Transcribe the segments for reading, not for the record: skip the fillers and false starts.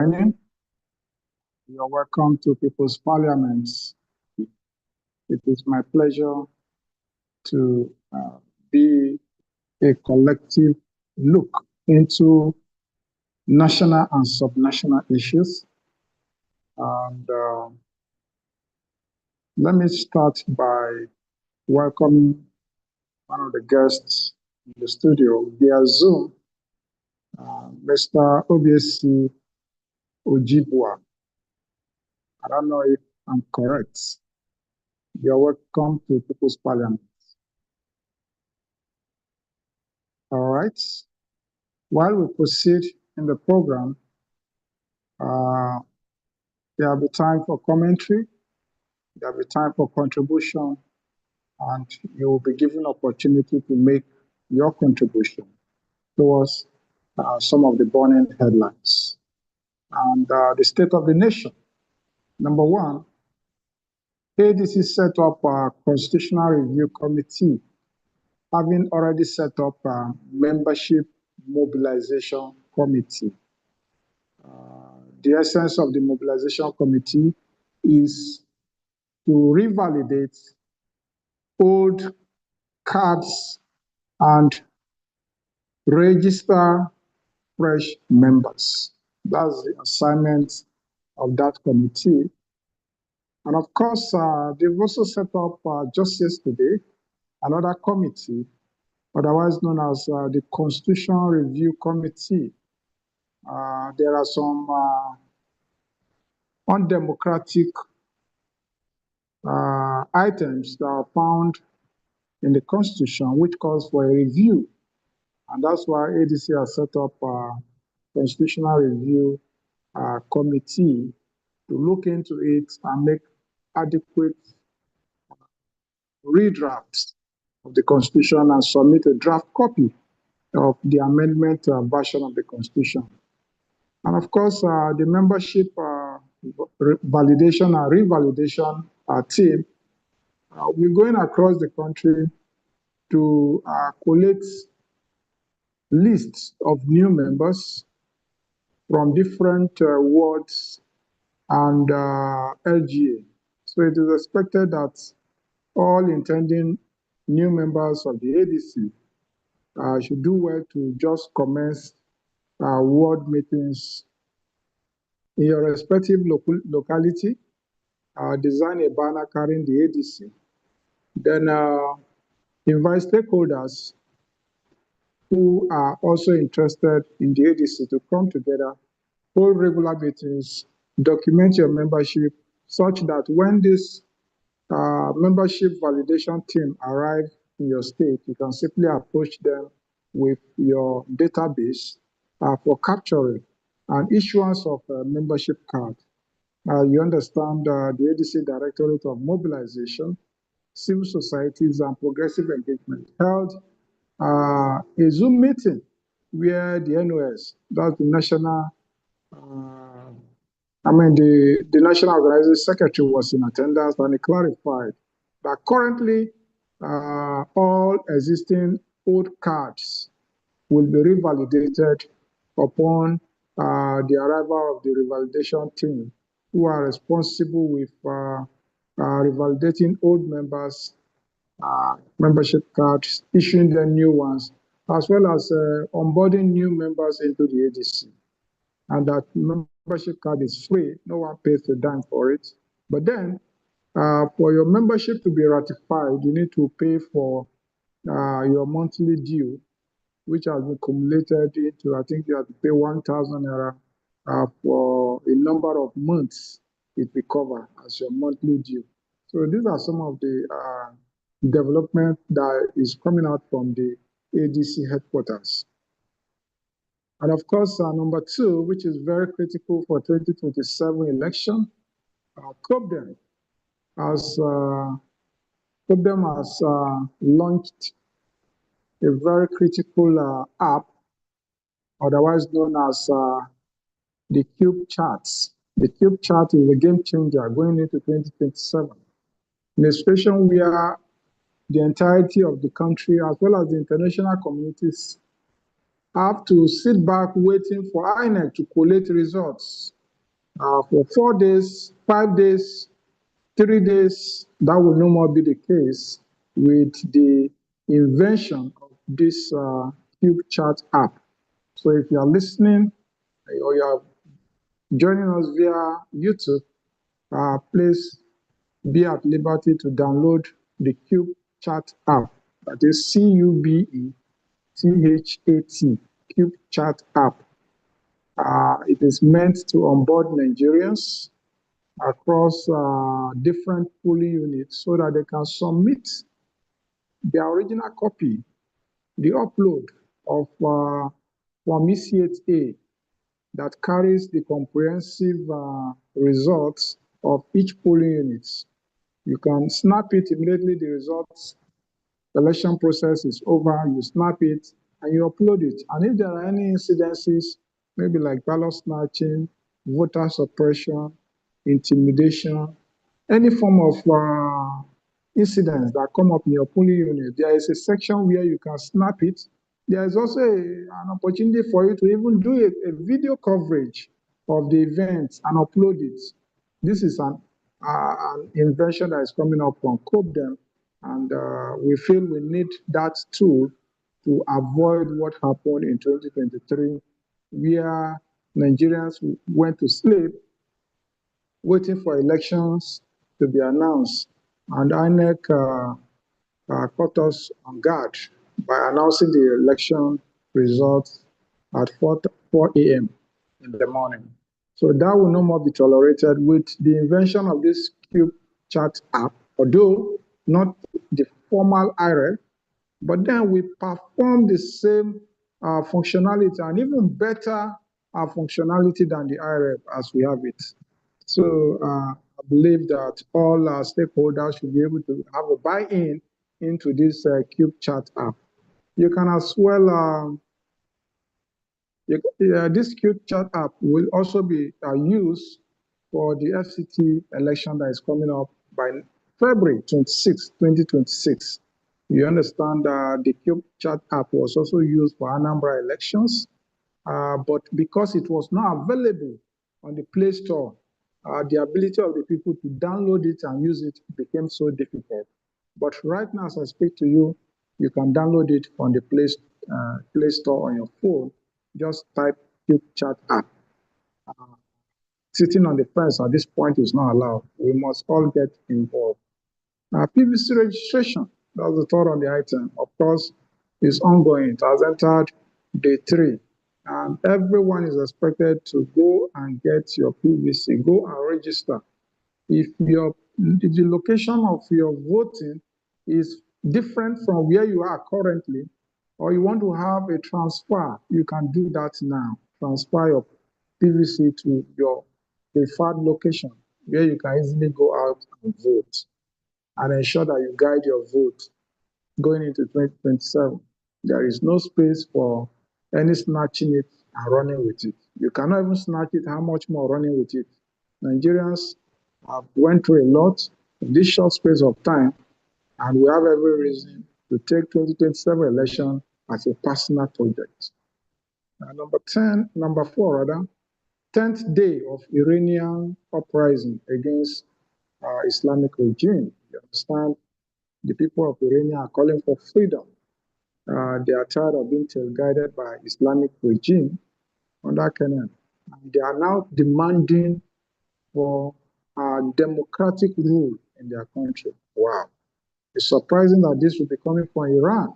You're welcome to People's Parliament. It is my pleasure to be a collective look into national and subnational issues. And let me start by welcoming one of the guests in the studio via Zoom, Mr. Obiesi Ojibwa. I don't know if I'm correct. You're welcome to People's Parliament. All right. While we proceed in the program, there will be time for commentary, there will be time for contribution, and you will be given opportunity to make your contribution towards some of the burning headlines. And the state of the nation. Number one, ADC set up a Constitutional Review Committee, having already set up a Membership Mobilization Committee. The essence of the Mobilization Committee is to revalidate old cards and register fresh members. That's the assignment of that committee. And of course, they've also set up just yesterday another committee, otherwise known as the Constitutional Review Committee. There are some undemocratic items that are found in the Constitution, which calls for a review. And that's why ADC has set up a Constitutional Review Committee to look into it and make adequate redrafts of the Constitution and submit a draft copy of the amendment version of the Constitution. And of course, the membership validation and revalidation team, we're going across the country to collect lists of new members from different wards and LGA. So it is expected that all intending new members of the ADC should do well to just commence ward meetings in your respective locality, design a banner carrying the ADC, then invite stakeholders who are also interested in the ADC to come together, hold regular meetings, document your membership such that when this membership validation team arrive in your state, you can simply approach them with your database for capturing and issuance of a membership card. You understand the ADC Directorate of Mobilization, Civil Societies and Progressive Engagement held a Zoom meeting where the NOS, that's the National, the National Organizing Secretary was in attendance, and he clarified that currently all existing old cards will be revalidated upon the arrival of the revalidation team, who are responsible with revalidating old members' membership cards, issuing them new ones, as well as onboarding new members into the ADC. And that membership card is free, no one pays a dime for it. But then, for your membership to be ratified, you need to pay for your monthly due, which has been accumulated into, I think you have to pay 1,000 naira for a number of months it will cover as your monthly due. So these are some of the development that is coming out from the ADC headquarters. And of course, number two, which is very critical for 2027 election, COPDEM has launched a very critical app, otherwise known as the Cube Charts. The Cube Chart is a game changer going into 2027. In a situation where the entirety of the country, as well as the international communities, have to sit back waiting for INEC to collate results for 4 days, 5 days, 3 days. That will no more be the case with the invention of this Cube Chat app. So if you are listening or you are joining us via YouTube, please be at liberty to download the Cube Chat app. That is CUBECHAT, Cube Chat app. It is meant to onboard Nigerians across different polling units so that they can submit their original copy, the upload of Form EC8A that carries the comprehensive results of each polling unit. You can snap it immediately the results, the election process is over, you snap it and you upload it. And if there are any incidences, maybe like ballot snatching, voter suppression, intimidation, any form of incidents that come up in your polling unit, there is a section where you can snap it. There is also an opportunity for you to even do a video coverage of the event and upload it. This is an invention that is coming up from COPDEM, and we feel we need that tool to avoid what happened in 2023, where Nigerians went to sleep waiting for elections to be announced, and INEC caught us on guard by announcing the election results at 4 a.m. in the morning. So that will no more be tolerated with the invention of this Cube Chat app, although not the formal IREF, but then we perform the same functionality and even better functionality than the IREF as we have it. So I believe that all our stakeholders should be able to have a buy-in into this Cube Chat app. You can as well, this Cube Chat app will also be used for the FCT election that is coming up by February 26, 2026. You understand the Cube Chat app was also used for Anambra elections, but because it was not available on the Play Store, the ability of the people to download it and use it became so difficult. But right now, as I speak to you, you can download it on the Play Store on your phone. Just type Cube Chat app. Sitting on the fence at this point is not allowed. We must all get involved. PVC registration, that's the third on the item, of course, is ongoing. It has entered day 3. And everyone is expected to go and get your PVC, go and register. If the location of your voting is different from where you are currently, or you want to have a transfer, you can do that now. Transfer your PVC to your preferred location where you can easily go out and vote and ensure that you guide your vote going into 2027. There is no space for any snatching it and running with it. You cannot even snatch it, how much more running with it? Nigerians have went through a lot in this short space of time, and we have every reason to take 2027 election as a personal project. Number 4, 10th day of Iranian uprising against Islamic regime. You understand, the people of Iran are calling for freedom. They are tired of being guided by Islamic regime under Canaan. They are now demanding for democratic rule in their country. Wow. It's surprising that this will be coming from Iran,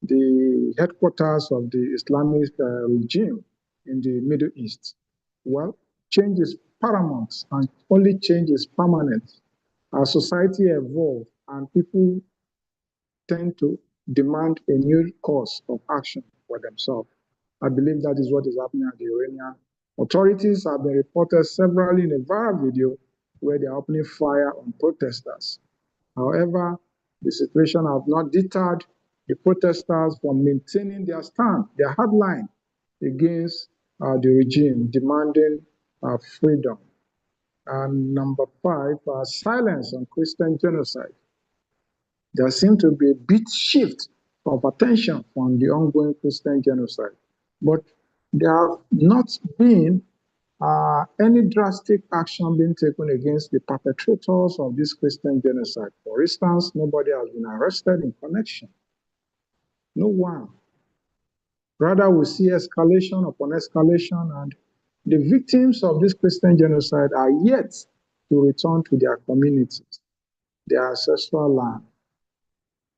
the headquarters of the Islamic regime in the Middle East. Well, change is paramount and only change is permanent. Our society evolves and people tend to demand a new course of action for themselves. I believe that is what is happening at the Iranian authorities. Have been reported severally in a viral video where they are opening fire on protesters. However, the situation has not deterred the protesters from maintaining their stand, their hard line against the regime, demanding freedom. And number 5, silence on Christian genocide. There seems to be a bit shift of attention from the ongoing Christian genocide. But there have not been any drastic action being taken against the perpetrators of this Christian genocide. For instance, nobody has been arrested in connection. No one. Rather, we see escalation upon escalation, and the victims of this Christian genocide are yet to return to their communities, their ancestral land.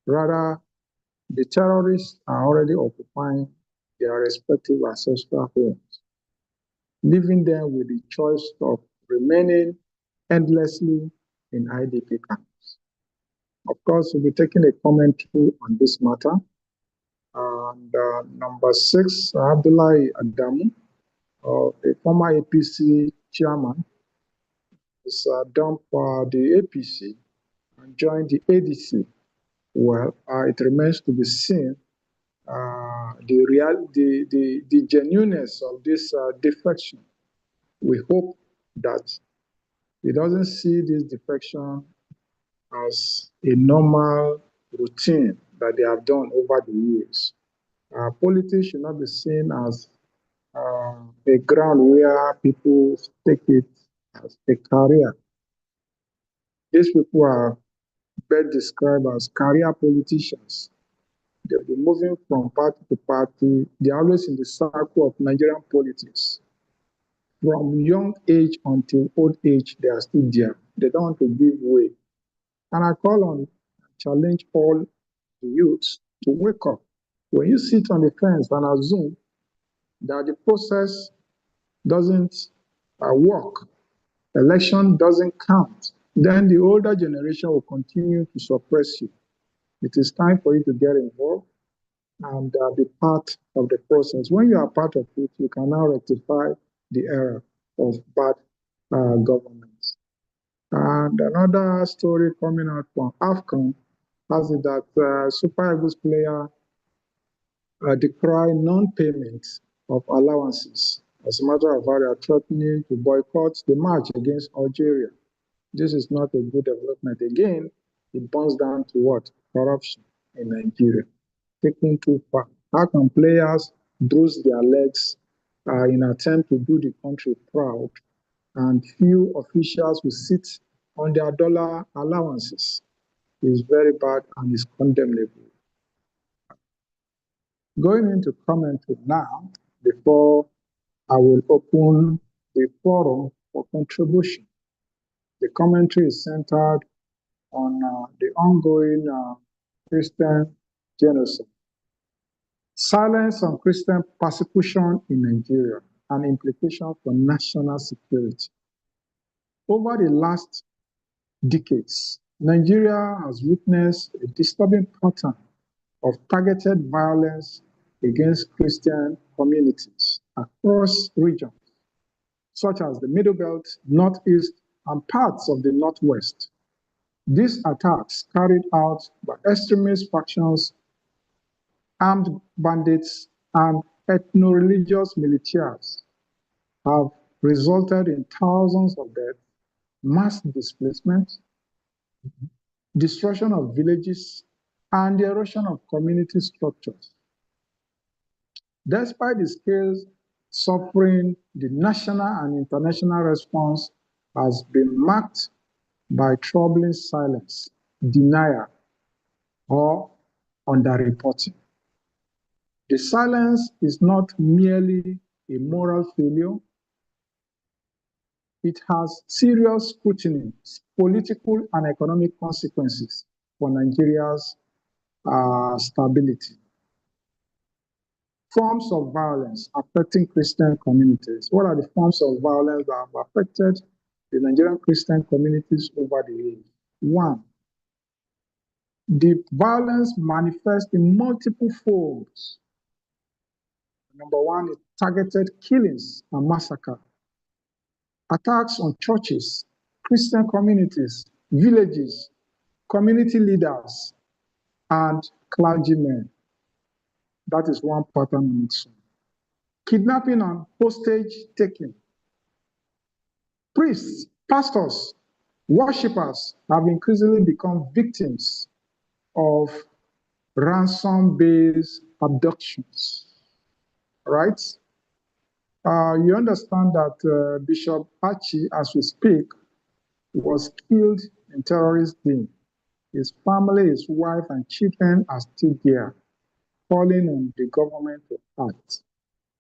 Rather, the terrorists are already occupying their respective ancestral homes, leaving them with the choice of remaining endlessly in IDP camps. Of course, we'll be taking a commentary on this matter. And number 6, Abdullahi Adamu, a former APC chairman, has dumped the APC and joined the ADC. Well, it remains to be seen the genuineness of this defection. We hope that he doesn't see this defection as a normal routine that they have done over the years. Politics should not be seen as a ground where people take it as a career. These people are best described as career politicians. They'll be moving from party to party. They're always in the circle of Nigerian politics. From young age until old age, they are still there. They don't want to give way. And I call on, challenge all the youths to wake up. When you sit on the fence and assume that the process doesn't work, election doesn't count, then the older generation will continue to suppress you. It is time for you to get involved and be part of the process. When you are part of it, you can now rectify the error of bad governance. And another story coming out from AFCON has it that Super Eagles player decry non-payment of allowances. As a matter of fact, they are threatening to boycott the match against Algeria. This is not a good development. Again, it boils down to what? Corruption in Nigeria. Taking too far. How can players bruise their legs in an attempt to do the country proud, and few officials will sit on their dollar allowances? It's very bad and is condemnable. Going into commentary now, before I will open the forum for contribution. The commentary is centered on the ongoing Christian genocide. Silence on Christian persecution in Nigeria and implications for national security. Over the last decades, Nigeria has witnessed a disturbing pattern of targeted violence against Christian communities across regions, such as the Middle Belt, Northeast, and parts of the Northwest. These attacks, carried out by extremist factions, armed bandits, and ethno-religious militias, have resulted in thousands of deaths, mass displacement, destruction of villages, and the erosion of community structures. Despite the scales suffering, the national and international response has been marked by troubling silence, denial, or underreporting. The silence is not merely a moral failure, it has serious scrutiny, political and economic consequences for Nigeria's stability. Forms of violence affecting Christian communities. What are the forms of violence that have affected the Nigerian Christian communities over the years? One, the violence manifests in multiple forms. Number one is targeted killings and massacre. Attacks on churches, Christian communities, villages, community leaders, and clergymen. That is one pattern on its own. Kidnapping and hostage taking. Priests, pastors, worshippers have increasingly become victims of ransom-based abductions, right? You understand that Bishop Archie, as we speak, was killed in terrorist day. His family, his wife, and children are still there, calling on the government to act.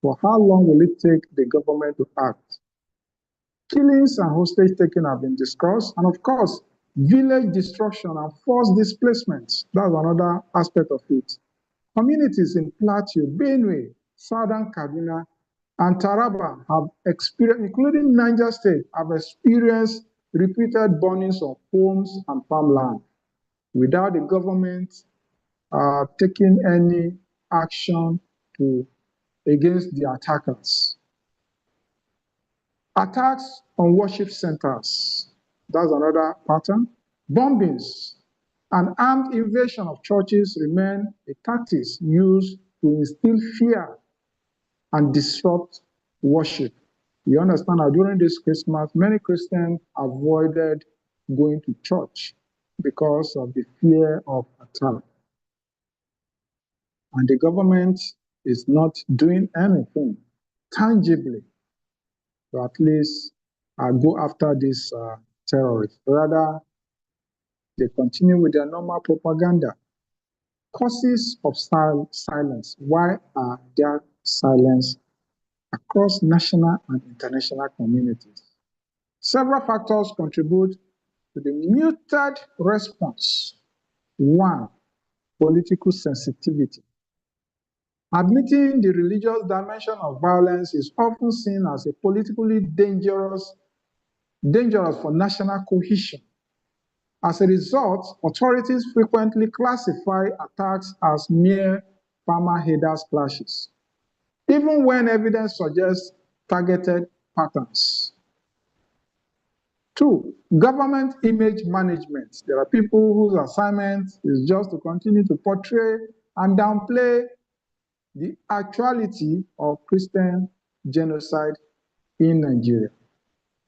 For how long will it take the government to act? Killings and hostage taking have been discussed, and of course, village destruction and forced displacements. That's another aspect of it. Communities in Plateau, Benue, Southern Kaduna, and Taraba have experienced, including Niger State, have experienced repeated burnings of homes and farmland without the government taking any action against the attackers. Attacks on worship centers, that's another pattern. Bombings and armed invasion of churches remain a tactic used to instill fear and disrupt worship. You understand that during this Christmas, many Christians avoided going to church because of the fear of attack. And the government is not doing anything tangibly to at least go after these terrorists. Rather, they continue with their normal propaganda. Causes of silence. Why are there silence across national and international communities? Several factors contribute to the muted response. One, political sensitivity. Admitting the religious dimension of violence is often seen as a politically dangerous for national cohesion. As a result, authorities frequently classify attacks as mere farmer-herders clashes, even when evidence suggests targeted patterns. Two, government image management. There are people whose assignment is just to continue to portray and downplay the actuality of Christian genocide in Nigeria.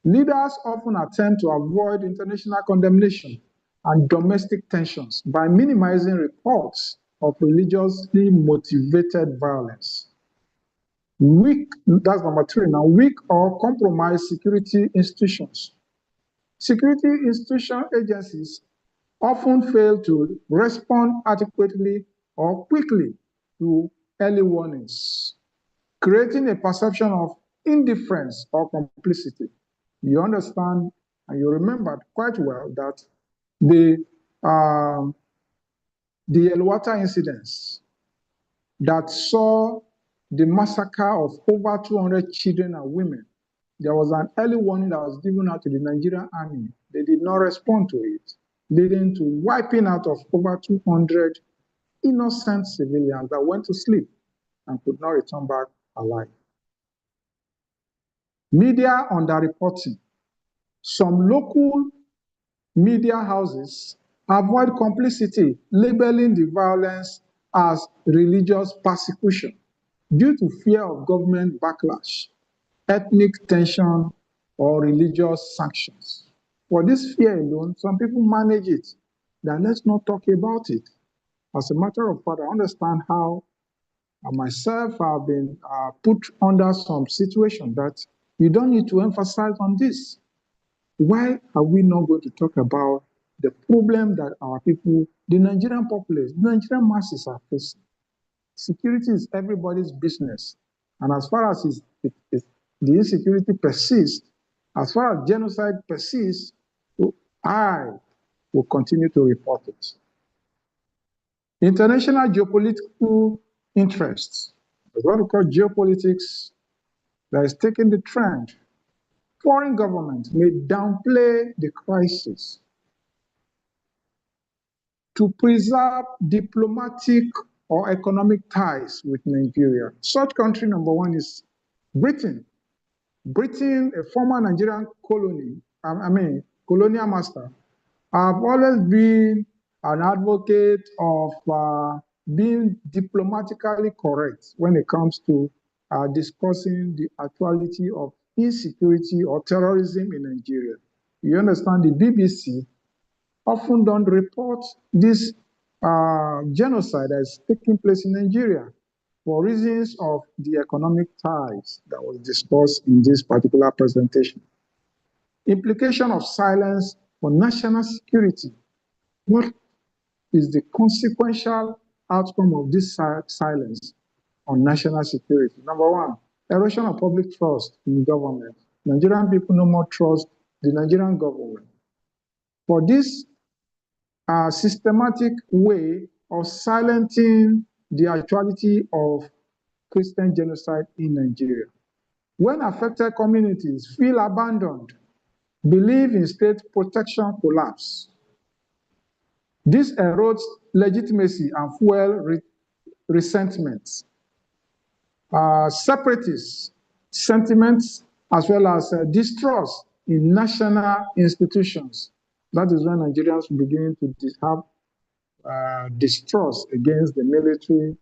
Leaders often attempt to avoid international condemnation and domestic tensions by minimizing reports of religiously motivated violence. That's number three now, weak or compromised security institutions. Security institution agencies often fail to respond adequately or quickly to early warnings, creating a perception of indifference or complicity. You understand and you remembered quite well that the Elwata incidents that saw the massacre of over 200 children and women, there was an early warning that was given out to the Nigerian army. They did not respond to it, leading to wiping out of over 200 innocent civilians that went to sleep and could not return back alive. Media underreporting. Some local media houses avoid complicity, labeling the violence as religious persecution due to fear of government backlash, ethnic tension, or religious sanctions. For this fear alone, some people manage it. Then let's not talk about it. As a matter of fact, I understand how myself have been put under some situation that you don't need to emphasize on this. Why are we not going to talk about the problem that our people, the Nigerian populace, the Nigerian masses are facing? Security is everybody's business. And as far as the insecurity persists, as far as genocide persists, I will continue to report it. International geopolitical interests, what we call geopolitics, that is taking the trend. Foreign governments may downplay the crisis to preserve diplomatic or economic ties with Nigeria. Such country number one is Britain. Britain, a former Nigerian colonial master, have always been an advocate of being diplomatically correct when it comes to discussing the actuality of insecurity or terrorism in Nigeria. You understand, the BBC often don't report these genocide that is taking place in Nigeria for reasons of the economic ties that was discussed in this particular presentation. Implication of silence for national security. What is the consequential outcome of this silence on national security? Number one, erosion of public trust in government. Nigerian people no more trust the Nigerian government. For this systematic way of silencing the actuality of Christian genocide in Nigeria. When affected communities feel abandoned, believe in state protection collapse, this erodes legitimacy and fuel resentment. Separatist sentiments as well as distrust in national institutions. That is when Nigerians begin to have distrust against the military,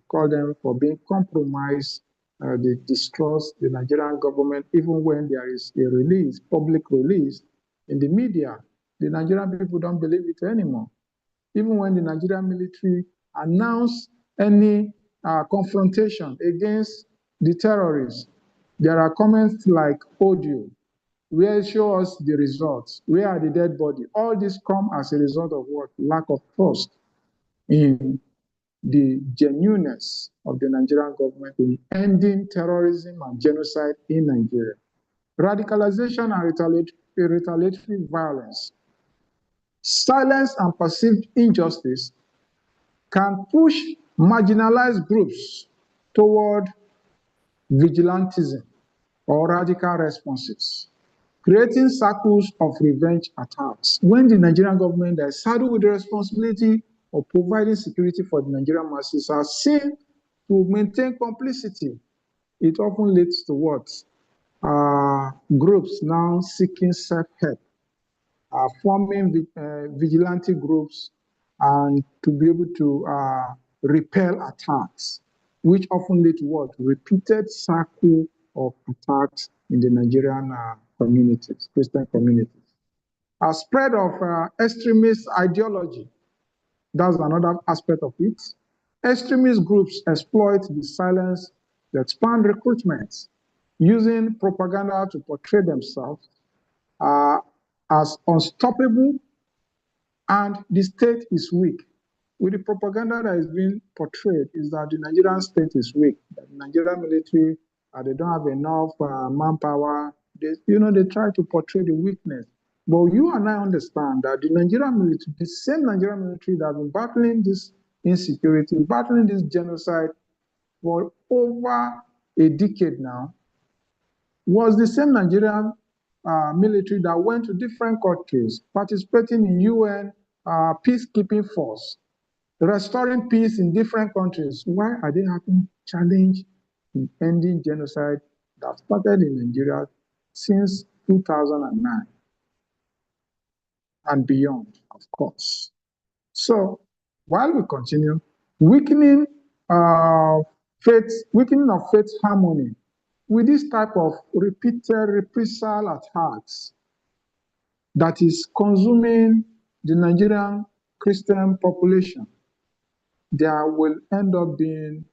call them for being compromised. They distrust the Nigerian government, even when there is a release, public release in the media. The Nigerian people don't believe it anymore. Even when the Nigerian military announce any confrontation against the terrorists, there are comments like audio, where show us the results, where are the dead body. All this come as a result of what? Lack of trust in the genuineness of the Nigerian government in ending terrorism and genocide in Nigeria. Radicalization and retaliatory violence. Silence and perceived injustice can push marginalized groups toward vigilantism or radical responses, creating circles of revenge attacks. When the Nigerian government is saddled with the responsibility of providing security for the Nigerian masses are seen to maintain complicity, it often leads to what? Groups now seeking self-help, forming vigilante groups and to be able to repel attacks, which often lead to what? Repeated cycle of attacks in the Nigerian communities, Christian communities. A spread of extremist ideology, that's another aspect of it. Extremist groups exploit the silence to expand recruitment, using propaganda to portray themselves as unstoppable, and the state is weak. With the propaganda that is being portrayed is that the Nigerian state is weak, that the Nigerian military, they don't have enough manpower. They try to portray the weakness. But you and I understand that the Nigerian military, the same Nigerian military that has been battling this insecurity, battling this genocide for over a decade now, was the same Nigerian military that went to different countries, participating in UN peacekeeping force, restoring peace in different countries. Why are they having challenge in ending genocide that started in Nigeria since 2009 and beyond, of course? So while we continue, weakening of faith harmony with this type of repeated reprisal attacks that is consuming the Nigerian Christian population, there will end up being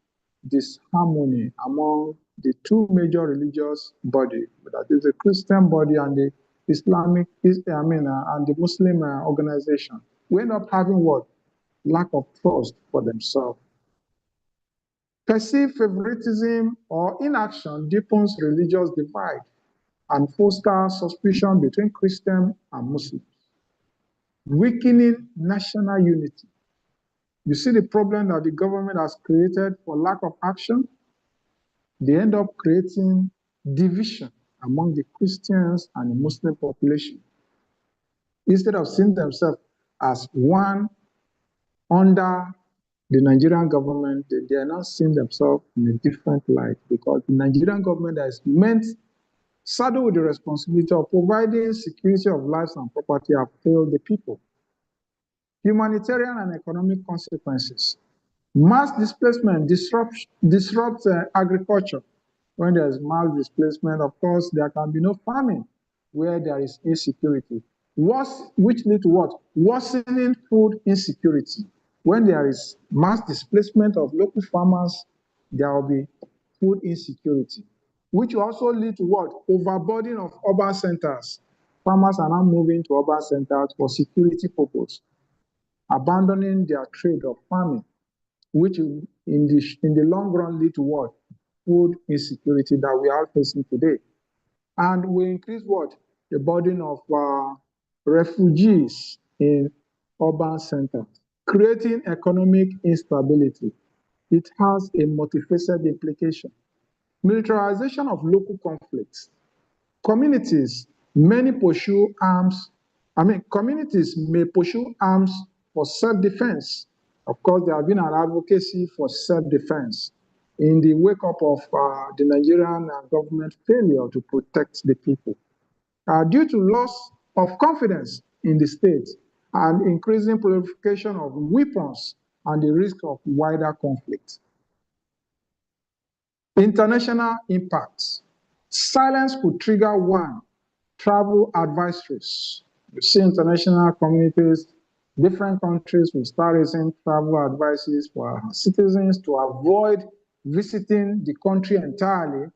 disharmony among the two major religious bodies, that is the Christian body and the and the Muslim organization. We end up having what? Lack of trust for themselves. Perceived favoritism or inaction deepens religious divide and fosters suspicion between Christians and Muslims, weakening national unity. You see the problem that the government has created for lack of action? They end up creating division among the Christians and the Muslim population. Instead of seeing themselves as one under the Nigerian government, they are now seeing themselves in a different light, because the Nigerian government that is meant saddled with the responsibility of providing security of lives and property have failed the people. Humanitarian and economic consequences. Mass displacement disrupts agriculture. When there is mass displacement, of course, there can be no farming where there is insecurity, which leads to what? Worsening food insecurity. When there is mass displacement of local farmers, there will be food insecurity, which will also lead to what? Overburden of urban centers. Farmers are now moving to urban centers for security purpose, abandoning their trade of farming, which will, in the long run, lead to what? Food insecurity that we are facing today. And we increase what? The burden of refugees in urban centers, creating economic instability. It has a multifaceted implication. Militarization of local conflicts. Communities, many pursue arms, communities may pursue arms for self-defense. Of course, there have been an advocacy for self-defense in the wake up of the Nigerian government failure to protect the people. Due to loss of confidence in the state and increasing proliferation of weapons and the risk of wider conflict. International impacts. Silence could trigger one, travel advisories. You see international communities, different countries will start raising travel advices for citizens to avoid visiting the country entirely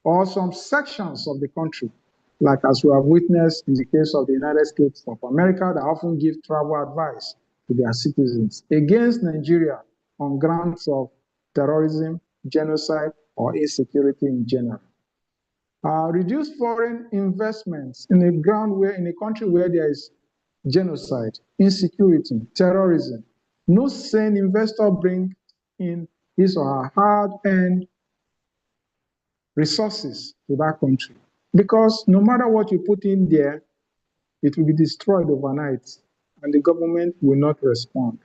or some sections of the country, like as we have witnessed in the case of the United States of America, that often give travel advice to their citizens against Nigeria on grounds of terrorism, genocide, or insecurity in general. Reduce foreign investments in a country where there is genocide, insecurity, terrorism. No sane investor brings in his or her hard-earned resources to that country, because no matter what you put in there, it will be destroyed overnight, and the government will not respond.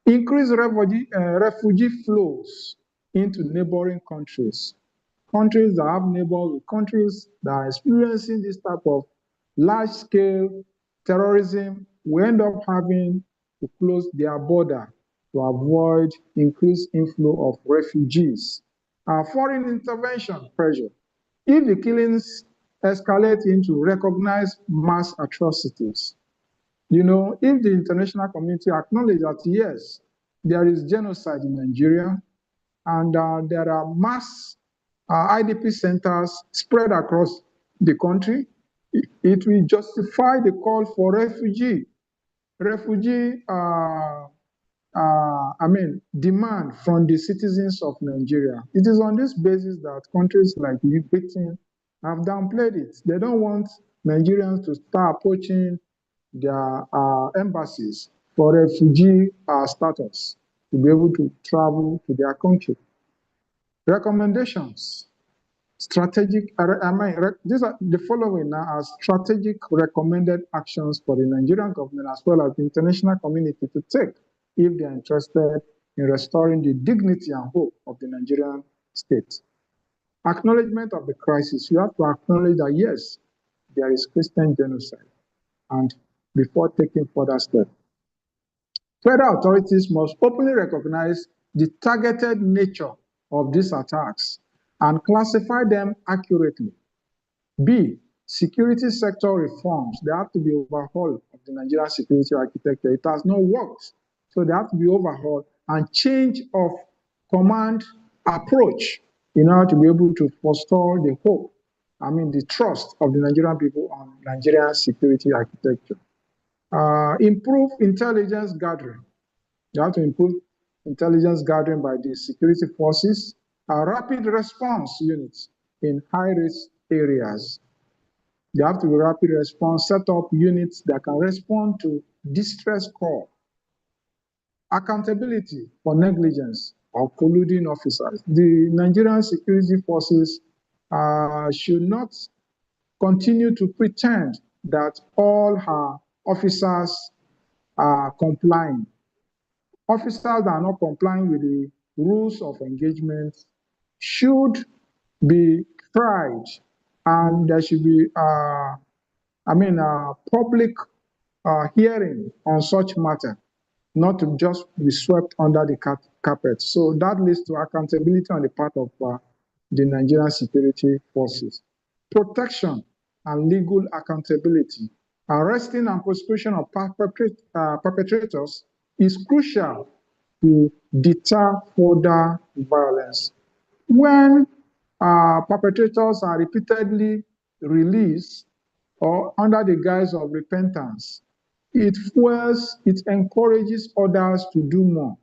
Increase refugee flows into neighboring countries. Countries that have neighbors with countries that are experiencing this type of large-scale terrorism will end up having to close their border to avoid increased inflow of refugees. Foreign intervention pressure. If the killings escalate into recognized mass atrocities, if the international community acknowledge that, yes, there is genocide in Nigeria, and there are mass IDP centers spread across the country, it will justify the call for demand from the citizens of Nigeria. It is on this basis that countries like Britain have downplayed it. They don't want Nigerians to start approaching their embassies for refugee status to be able to travel to their country. Recommendations. Strategic, these are the following now are strategic recommended actions for the Nigerian government as well as the international community to take if they are interested in restoring the dignity and hope of the Nigerian state. Acknowledgement of the crisis. You have to acknowledge that, yes, there is Christian genocide, and before taking further steps. Federal authorities must openly recognize the targeted nature of these attacks and classify them accurately. B, security sector reforms. They have to be overhauled of the Nigerian security architecture. It has not worked, so they have to be overhauled and change of command approach in order to be able to forestall the hope, the trust of the Nigerian people on Nigerian security architecture. Improve intelligence gathering. You have to improve intelligence gathering by the security forces, rapid response units in high-risk areas. They have to be rapid response, set up units that can respond to distress call. Accountability for negligence or colluding officers. The Nigerian security forces should not continue to pretend that all her officers are complying. Officers that are not complying with the rules of engagement should be tried, and there should be public hearing on such matter, not to just be swept under the carpet. So that leads to accountability on the part of the Nigerian security forces. Protection and legal accountability. Arresting and prosecution of perpetrators is crucial to deter further violence. When perpetrators are repeatedly released or under the guise of repentance, it encourages others to do more.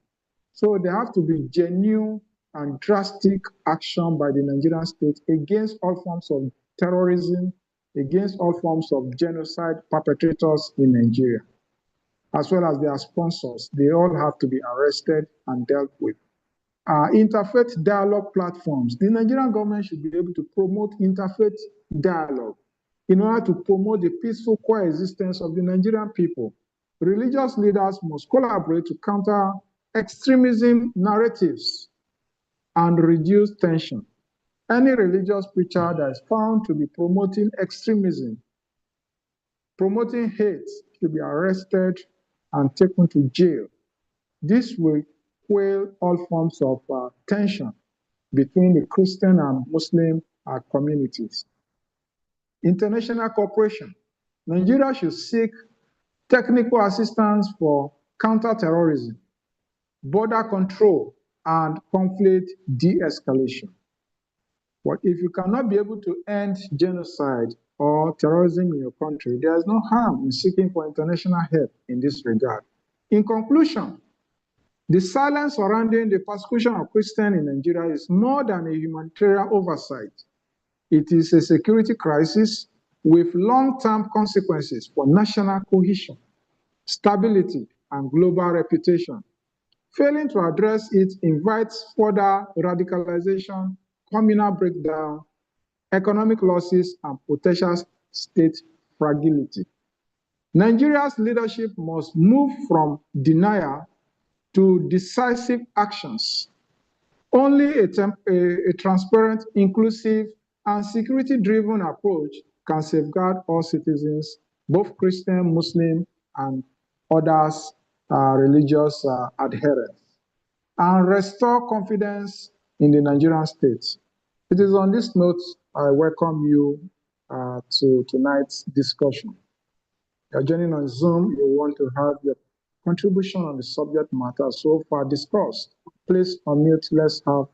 So there have to be genuine and drastic action by the Nigerian state against all forms of terrorism, against all forms of genocide perpetrators in Nigeria, as well as their sponsors. They all have to be arrested and dealt with. Interfaith dialogue platforms. The Nigerian government should be able to promote interfaith dialogue in order to promote the peaceful coexistence of the Nigerian people. Religious leaders must collaborate to counter extremism narratives and reduce tension. Any religious preacher that is found to be promoting extremism, promoting hate, should be arrested and taken to jail. This will quell all forms of tension between the Christian and Muslim communities. International cooperation. Nigeria should seek technical assistance for counterterrorism, border control, and conflict de-escalation. But if you cannot be able to end genocide or terrorism in your country, there is no harm in seeking for international help in this regard. In conclusion, the silence surrounding the persecution of Christians in Nigeria is more than a humanitarian oversight. It is a security crisis with long-term consequences for national cohesion, stability, and global reputation. Failing to address it invites further radicalization, communal breakdown, economic losses, and potential state fragility. Nigeria's leadership must move from denial to decisive actions. Only a transparent, inclusive, and security-driven approach can safeguard all citizens, both Christian, Muslim, and others religious adherents, and restore confidence in the Nigerian state. It is on this note I welcome you to tonight's discussion. You're joining on Zoom, you want to have your contribution on the subject matter so far discussed. Please unmute, let's have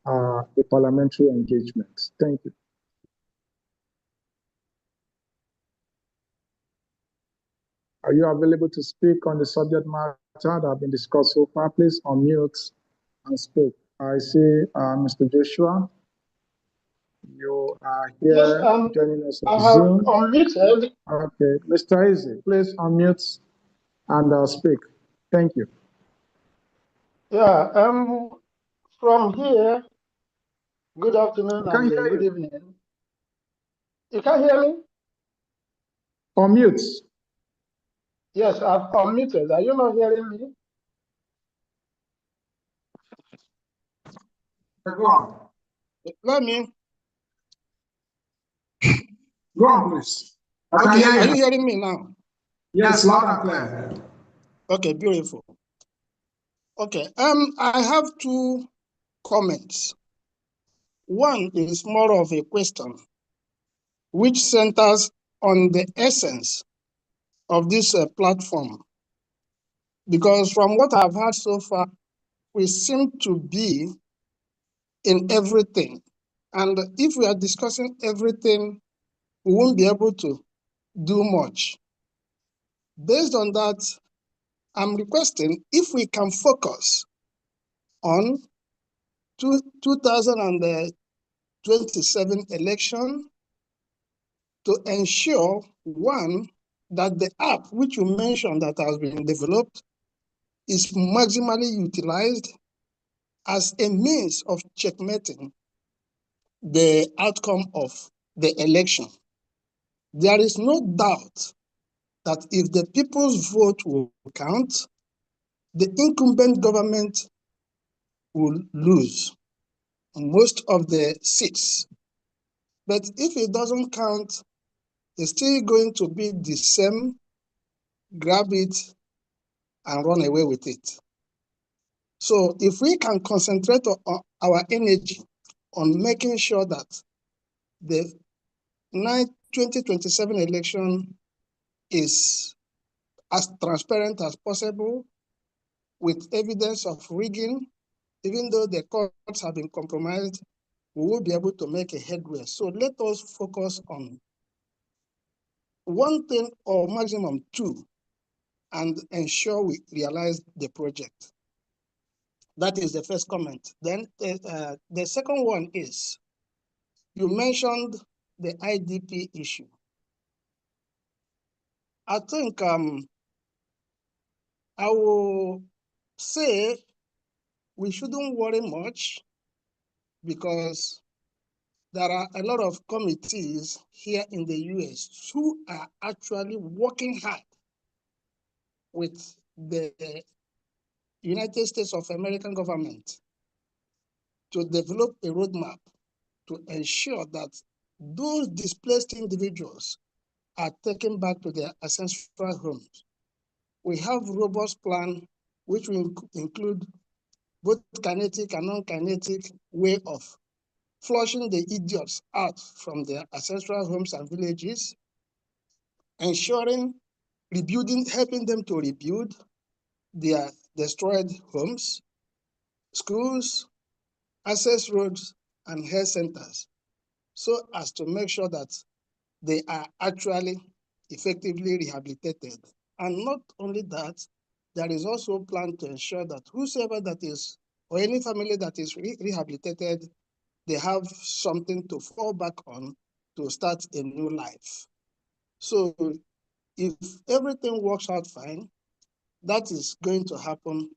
a parliamentary engagement. Thank you. Are you available to speak on the subject matter that have been discussed so far? Please unmute and speak. I see Mr. Joshua. You are here yes, joining us on Zoom. Unmuted. Okay, Mr. Easy, please unmute and speak. Thank you. Yeah, from here, good afternoon and good evening. You can hear me? Unmute. Yes, I've unmuted. Are you not hearing me? Go on. Let me. Go on, please. Okay, are you hearing me now? Yes, loud and clear. Okay, beautiful. Okay, I have two comments. One is more of a question, which centers on the essence of this platform. Because from what I've heard so far, we seem to be in everything. And if we are discussing everything, we won't be able to do much. Based on that, I'm requesting if we can focus on 2027 election to ensure, one, that the app which you mentioned that has been developed is maximally utilized as a means of checkmating the outcome of the election. There is no doubt that if the people's vote will count, the incumbent government will lose most of the seats. But if it doesn't count, it's still going to be the same, grab it and run away with it. So if we can concentrate on our energy on making sure that the 2027 election is as transparent as possible, with evidence of rigging, even though the courts have been compromised, we will be able to make a headway. So let us focus on one thing or maximum two and ensure we realize the project. That is the first comment. Then the second one is, you mentioned the IDP issue. I think I will say we shouldn't worry much because there are a lot of committees here in the US who are actually working hard with the United States of American government to develop a roadmap to ensure that those displaced individuals are taken back to their ancestral homes. We have robust plan which will include both kinetic and non-kinetic way of flushing the idiots out from their ancestral homes and villages, ensuring rebuilding, helping them to rebuild their destroyed homes, schools, access roads, and health centers, so as to make sure that they are actually effectively rehabilitated. And not only that, there is also a plan to ensure that whosoever that is, or any family that is rehabilitated, they have something to fall back on to start a new life. So if everything works out fine, that is going to happen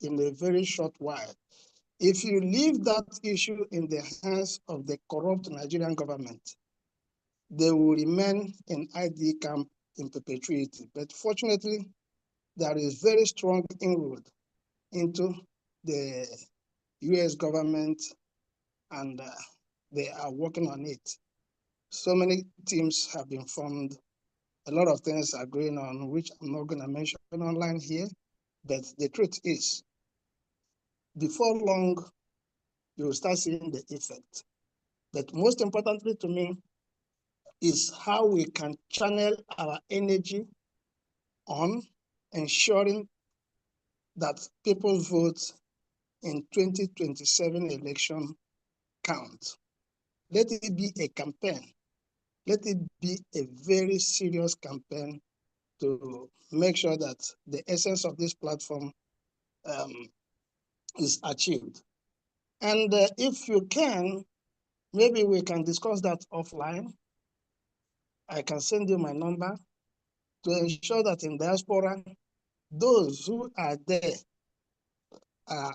in a very short while. If you leave that issue in the hands of the corrupt Nigerian government, they will remain in ID camp in perpetuity. But fortunately, there is very strong inroad into the US government, and they are working on it. So many teams have been formed. A lot of things are going on, which I'm not going to mention online here. But the truth is, before long, you will start seeing the effect. But most importantly to me is how we can channel our energy on ensuring that people's votes in 2027 election count. Let it be a campaign. Let it be a very serious campaign to make sure that the essence of this platform is achieved. And if you can, maybe we can discuss that offline. I can send you my number to ensure that in diaspora, those who are there are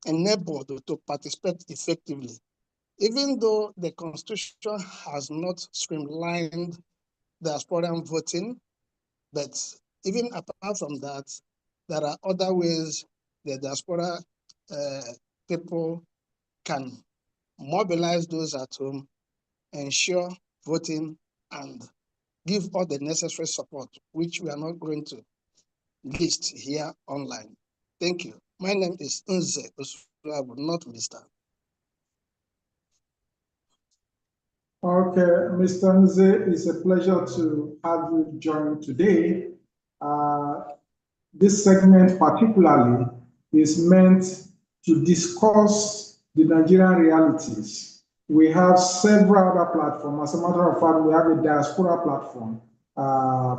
enabled to participate effectively. Even though the Constitution has not streamlined diasporan voting, but even apart from that, there are other ways the diaspora people can mobilize those at home, ensure voting, and give all the necessary support, which we are not going to list here online. Thank you. My name is Nze Osuabu, not Mr. Okay, Mr. Nze, it's a pleasure to have you join today. This segment particularly is meant to discuss the Nigerian realities. We have several other platforms. As a matter of fact, we have a diaspora platform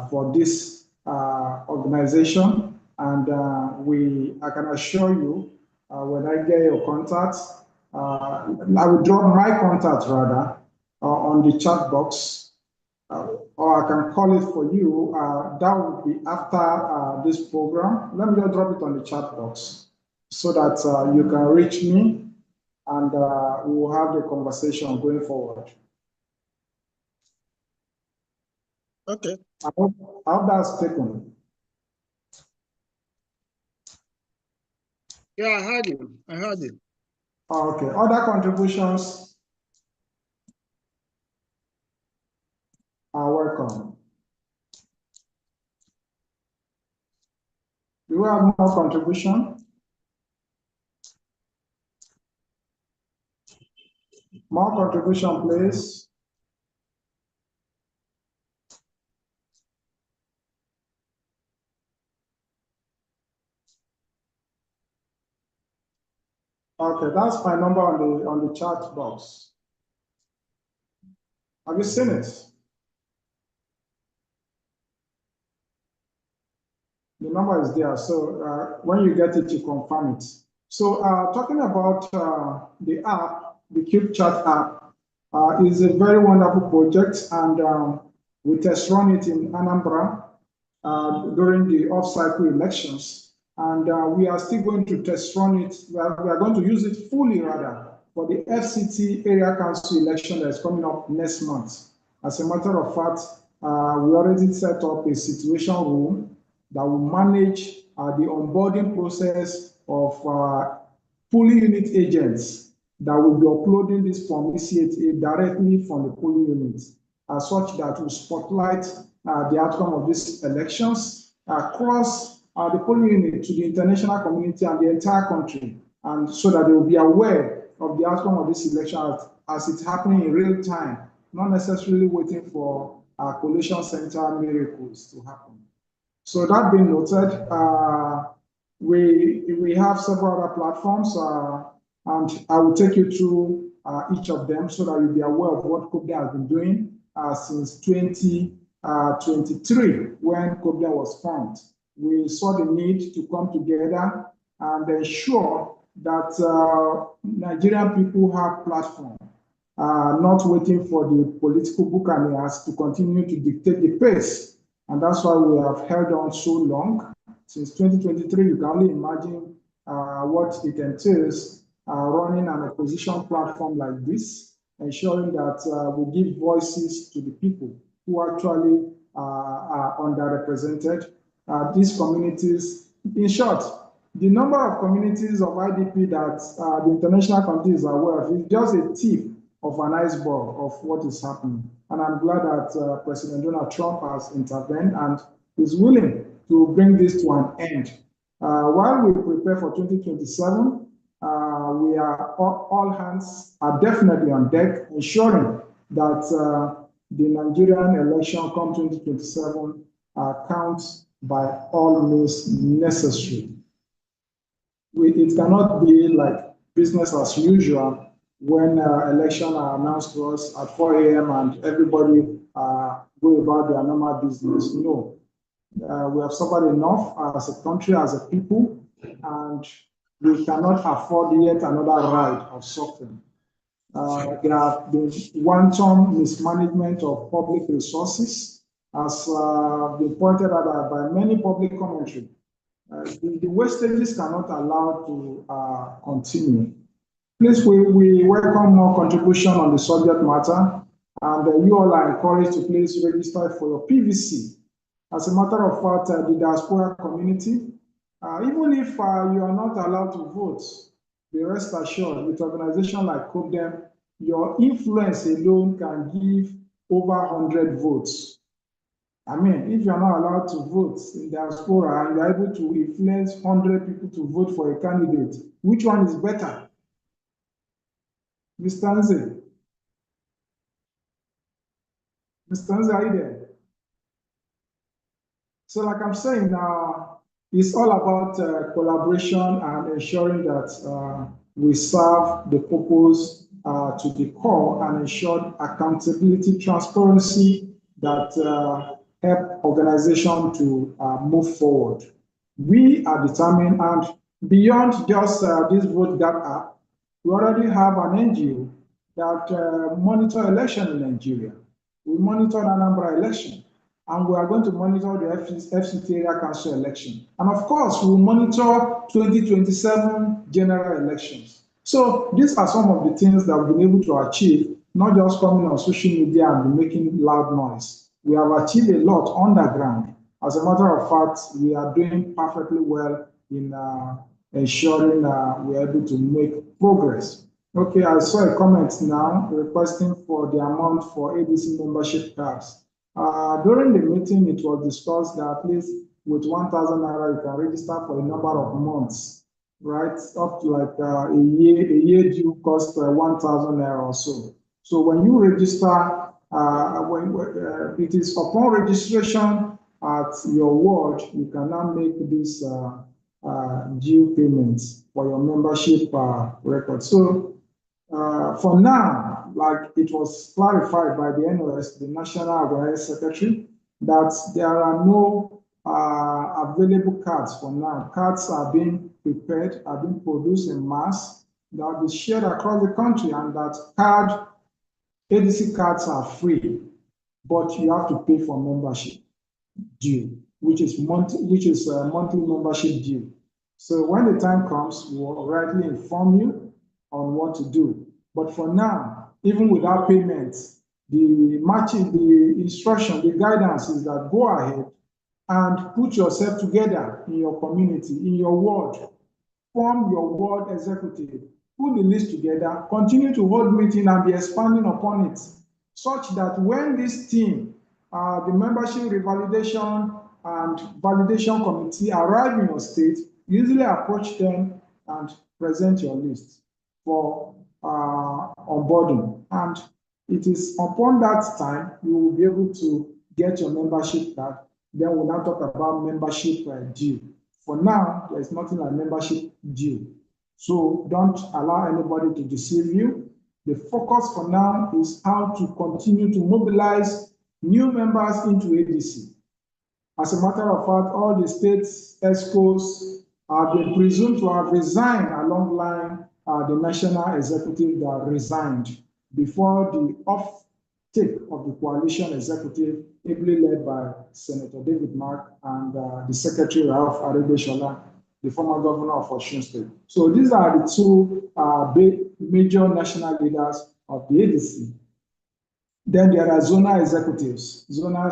for this organization. And I can assure you, when I get your contact, I will drop my contact rather on the chat box, or I can call it for you. That would be after this program. Let me just drop it on the chat box so that you can reach me, and we will have the conversation going forward. Okay. I hope that's taken. Yeah, I heard you. I heard you. Okay. Other contributions are welcome. Do we have more contribution? More contribution, please. Okay, that's my number on the chat box. Have you seen it? The number is there. So when you get it, you confirm it. So talking about the app, the Cube Chat app, is a very wonderful project, and we test run it in Anambra during the off-cycle elections. And we are still going to test run it. We are going to use it fully, rather, for the FCT area council election that is coming up next month. As a matter of fact, we already set up a situation room that will manage the onboarding process of polling unit agents that will be uploading this form ECHA directly from the polling unit, such that will spotlight the outcome of these elections across the polling unit to the international community and the entire country, and so that they will be aware of the outcome of this election as it's happening in real time, not necessarily waiting for collation center miracles to happen. So that being noted, we have several other platforms, and I will take you through each of them so that you'll be aware of what COPDEM has been doing since 2023, when COPDEM was formed. We saw the need to come together and ensure that Nigerian people have platform, not waiting for the political buccaneers to continue to dictate the pace. And that's why we have held on so long. Since 2023, you can only imagine what it entails running an opposition platform like this, ensuring that we give voices to the people who actually are underrepresented. These communities, in short, the number of communities of IDP that the international community is aware of is just a tip of an iceberg of what is happening. And I'm glad that President Donald Trump has intervened and is willing to bring this to an end. While we prepare for 2027, we are all hands are definitely on deck, ensuring that the Nigerian election come 2027 counts by all means necessary. It cannot be like business as usual when elections are announced to us at 4 a.m. and everybody go about their normal business. No, we have suffered enough as a country, as a people, and we cannot afford yet another ride of suffering. There have been wanton mismanagement of public resources, as been pointed out by many public commentary. The wastages cannot allow to continue. Please, we welcome more contribution on the subject matter, and you all are encouraged to please register for your PVC. As a matter of fact, the diaspora community, even if you are not allowed to vote, be rest assured, with organizations like COPDEM, your influence alone can give over 100 votes. I mean, if you are not allowed to vote in diaspora and you are able to influence 100 people to vote for a candidate, which one is better? Mr. Nze. Mr. Nze, are you there? So like I'm saying, it's all about collaboration and ensuring that we serve the purpose to the core and ensure accountability, transparency that help organization to move forward. We are determined, and beyond just this vote gap app, we already have an NGO that monitor election in Nigeria. We monitor the Anambra election, and we are going to monitor the FCT area council election. And of course, we will monitor 2027 general elections. So these are some of the things that we've been able to achieve, not just coming on social media and making loud noise. We have achieved a lot on the ground. As a matter of fact, we are doing perfectly well in ensuring we are able to make progress. Okay, I saw a comment now requesting for the amount for ADC membership cards. During the meeting, it was discussed that at least with 1,000 naira, you can register for a number of months, right? Up to like a year due cost 1,000 naira or so. So when you register, it is upon registration at your ward, you can now make this due payments for your membership record. So for now, like it was clarified by the NOS, the National Organizing Secretary, that there are no available cards for now. Cards are being prepared, are being produced in mass, that will be shared across the country, and that ADC cards are free, but you have to pay for membership due, which is monthly membership due. So when the time comes, we'll rightly inform you on what to do. But for now, even without payment, the instruction, the guidance is that go ahead and put yourself together in your community, in your ward, form your ward executive, put the list together, continue to hold meeting and be expanding upon it, such that when this team, the membership revalidation and validation committee arrive in your state, you easily approach them and present your list for onboarding. And it is upon that time you will be able to get your membership card. Then we'll now talk about membership due. For now, there's nothing like membership due. So don't allow anybody to deceive you. The focus for now is how to continue to mobilize new members into ADC. As a matter of fact, all the state ESCOs have been presumed to have resigned along line the national executive that resigned before the off-take of the coalition executive, ably led by Senator David Mark and the Secretary Ralph Aregbesola, the former governor of Osun State. So these are the two major national leaders of the ADC. Then there are zonal executives, zonal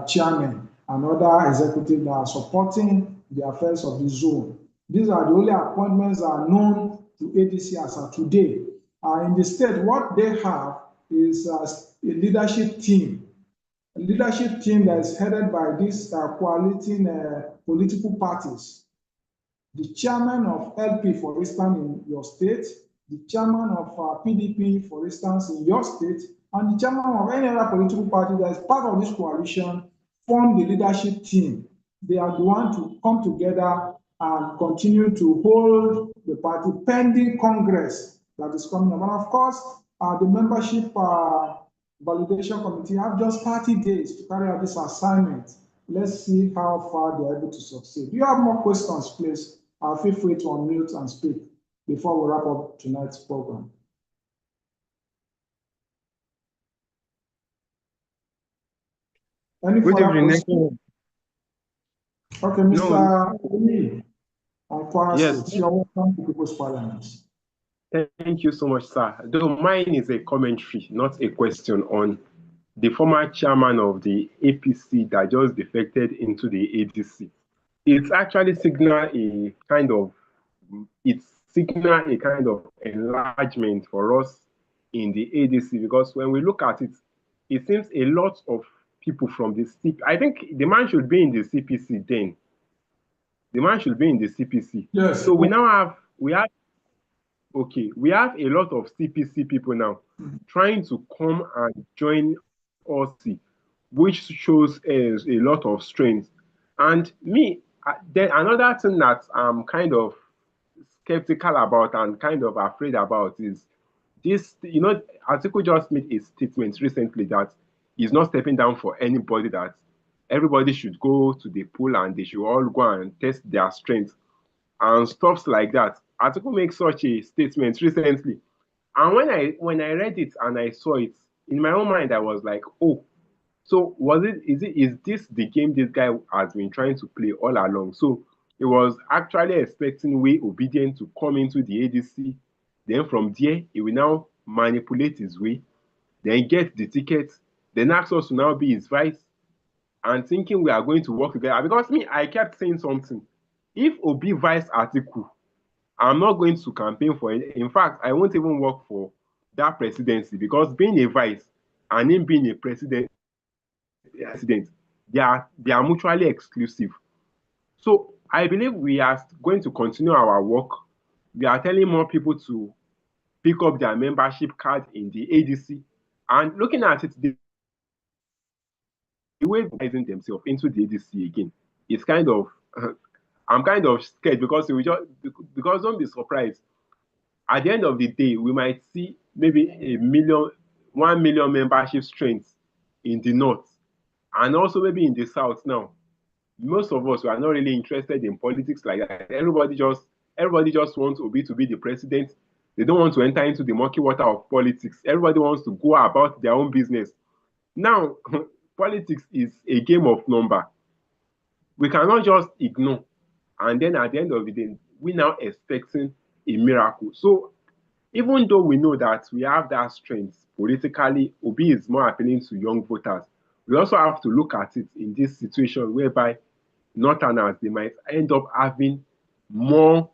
chairmen, and other executives that are supporting the affairs of the zone. These are the only appointments that are known to ADC as of today. In the state, what they have is a leadership team that is headed by these coaliting political parties. The chairman of LP, for instance, in your state, the chairman of PDP, for instance, in your state, and the chairman of any other political party that is part of this coalition form the leadership team. They are the ones to come together and continue to hold the party pending Congress that is coming up. And of course, the membership validation committee have just 30 days to carry out this assignment. Let's see how far they're able to succeed. Do you have more questions, please? Feel free to unmute and speak before we wrap up tonight's program. Any Good further evening. questions? Okay, Mr. Lee, Yes. you're welcome to People's Parliament. Thank you so much, sir. Though mine is a commentary, not a question, on the former chairman of the APC that just defected into the ADC. It's actually signal a kind of enlargement for us in the ADC, because when we look at it, it seems a lot of people from the CP, I think the man should be in the CPC then. The man should be in the CPC. Yes. So we have a lot of CPC people now trying to come and join us, which shows a lot of strength. And then another thing that I'm kind of skeptical about and kind of afraid about is this, Atiku just made a statement recently that he's not stepping down for anybody, that everybody should go to the pool and they should all go and test their strength and stuff like that. Atiku makes such a statement recently. And when I read it and I saw it, in my own mind, I was like, oh, so is this the game this guy has been trying to play all along? So he was actually expecting Way Obedient to come into the ADC. Then from there, he will now manipulate his way, then get the ticket, then ask us to now be his vice, and thinking we are going to work together. Because I kept saying something. If Obi vice Atiku, I'm not going to campaign for it. In fact, I won't even work for that presidency, because being a vice and him being a president, they are mutually exclusive. So I believe we are going to continue our work. We are telling more people to pick up their membership card in the ADC, and looking at it, the way they're themselves into the ADC again is kind of I'm kind of scared because don't be surprised. At the end of the day, we might see maybe 1 million membership strength in the north, and also maybe in the south now. Most of us, we are not really interested in politics like that. Everybody just wants Obi to be the president. They don't want to enter into the murky water of politics. Everybody wants to go about their own business. Now, politics is a game of number. We cannot just ignore. And then at the end of the day, we now expecting a miracle. So even though we know that we have that strength politically, Obi is more appealing to young voters. We also have to look at it in this situation whereby Northerners, they might end up having more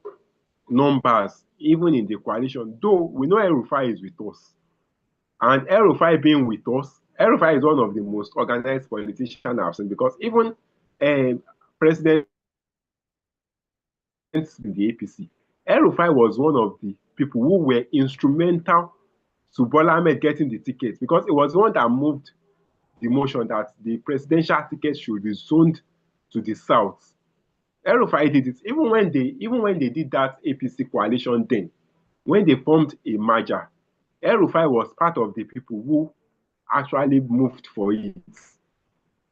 numbers even in the coalition, though we know El-Rufai is with us. And El-Rufai being with us, El-Rufai is one of the most organized politicians I've seen, because even President in the APC, El-Rufai was one of the people who were instrumental to Bola Ahmed getting the ticket, because it was the one that moved the motion that the presidential ticket should be zoned to the south. El-Rufai did it even when they did that APC coalition then, when they formed a merger. El-Rufai was part of the people who actually moved for it.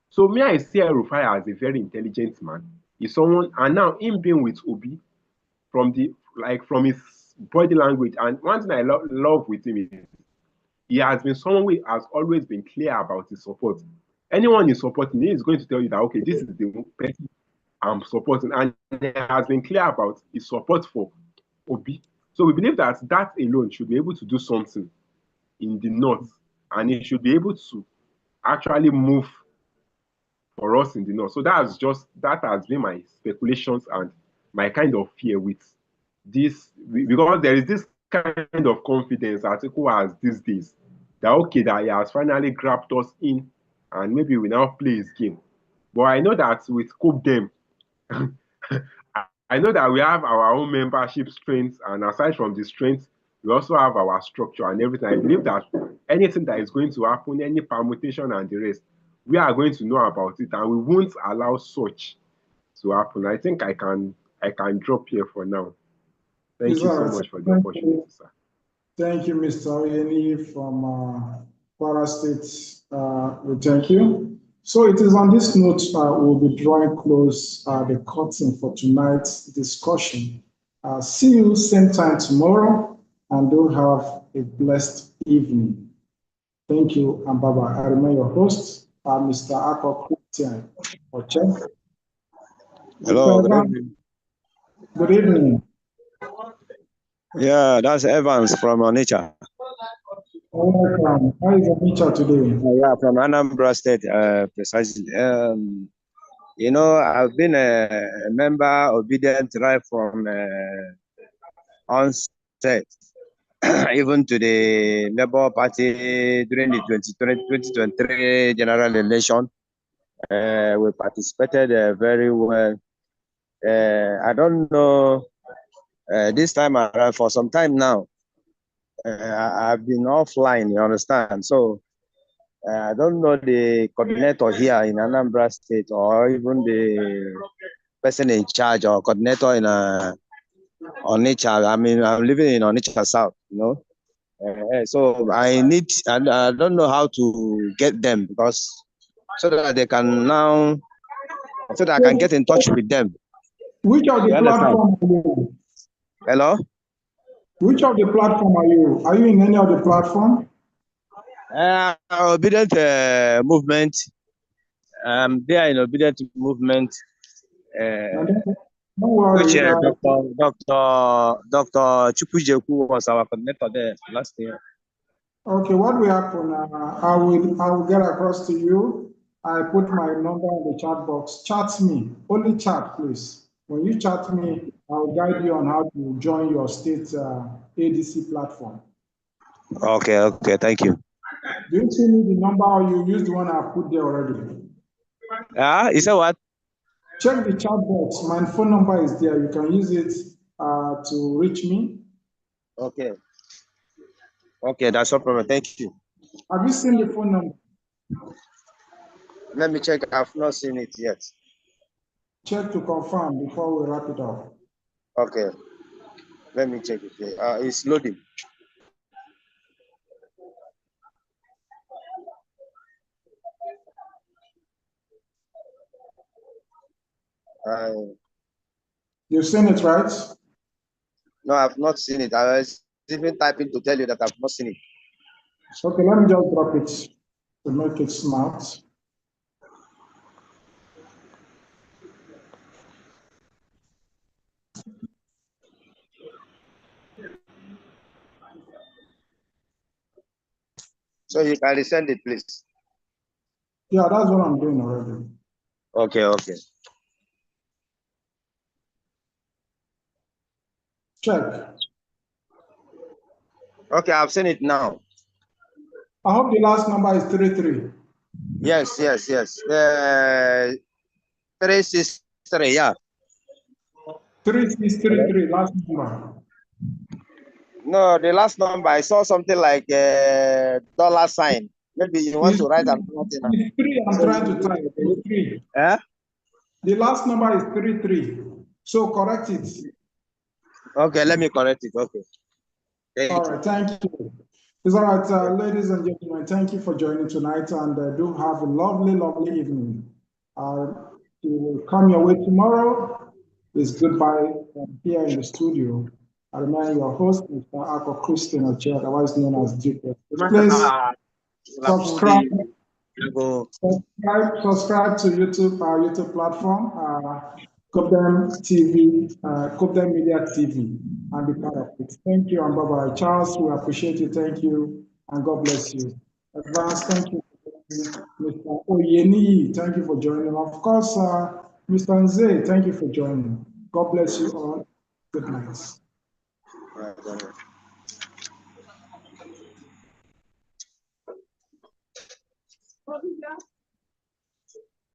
So me, I see El-Rufai as a very intelligent man. He's someone, and now him being with Obi, from his body language, and one thing I love with him is he has been someone who has always been clear about his support. Anyone he's supporting, he is going to tell you that, okay, this is the person I'm supporting, and he has been clear about his support for Obi. So we believe that alone should be able to do something in the north, and he should be able to actually move for us in the north. So that has been my speculations and my kind of fear with this, because there is this kind of confidence Atiku has these days, that okay, that he has finally grabbed us in, and maybe we now play his game. But I know that with COPDEM, I know that we have our own membership strengths, and aside from the strengths, we also have our structure and everything. I believe that anything that is going to happen, any permutation and the rest, we are going to know about it, and we won't allow such to happen. I think I can drop here for now. Thank you so much for the opportunity, sir. Thank you, Mr. Oyeni from Kwara State. We thank you. So it is on this note we'll be drawing close the curtain for tonight's discussion. See you same time tomorrow, and do have a blessed evening. Thank you, and bye-bye. I remain your host, Mr. Akok Christian. Hello, good evening. Good evening. Yeah, that's Evans from Onitsha. Welcome. How is Onitsha today? Yeah, from Anambra State, precisely. You know, I've been a member obedient right from onset, even to the Labour Party during the 2023 general election. We participated very well. I don't know, this time around, for some time now, I've been offline, you understand? So I don't know the coordinator here in Anambra State, or even the person in charge or coordinator in Onitsha. I mean, I'm living in Onitsha South, you know. So I don't know how to get them, because so that they can now, so that I can get in touch with them. Which of the platform are you? Hello? Which of the platform are you? Are you in any of the platform? Obedient movement. They are in obedient movement. Don't worry. Which Dr. Chukwujeku was our coordinator there last year. Okay, what will happen? I will get across to you. I put my number in the chat box. Chat me. Only chat, please. When you chat me, I'll guide you on how to join your state ADC platform. Okay, thank you. Do you see me the number, or you use the one I put there already? You said what? Check the chat box. My phone number is there. You can use it to reach me. Okay, that's no problem. Thank you. Have you seen the phone number? Let me check. I've not seen it yet. check to confirm before we wrap it up. Okay. Let me check it here. It's loading. You've seen it, right? No, I've not seen it. I was even typing to tell you that I've not seen it. Okay, let me just drop it to make it smart. So you can resend it, please. Yeah, that's what I'm doing already. Okay, okay. Check. Okay, I've seen it now. I hope the last number is 33. Yes, yes, yes. 363, yeah. 3633, last number. No, the last number, I saw something like dollar sign. Maybe you want to write another thing. It's 3, I'm trying to type. It's 3. Eh? The last number is 33. So correct it. Okay, let me correct it. Okay. All right, thank you. It's all right, ladies and gentlemen, thank you for joining tonight, and do have a lovely, lovely evening. We will come your way tomorrow. It's goodbye here in the studio. I remain your host, Mr. Ako Christian Oche, otherwise known as Duke. Please subscribe. Subscribe to YouTube, our YouTube platform, COPDEM TV, COPDEM Media TV, and be part of it. Thank you, and bye-bye. Charles, we appreciate you. Thank you, and God bless you. Advance, thank you. Mr. Oyeni, thank you for joining. Of course, Mr. Nze, thank you for joining. God bless you all. Good night. Right.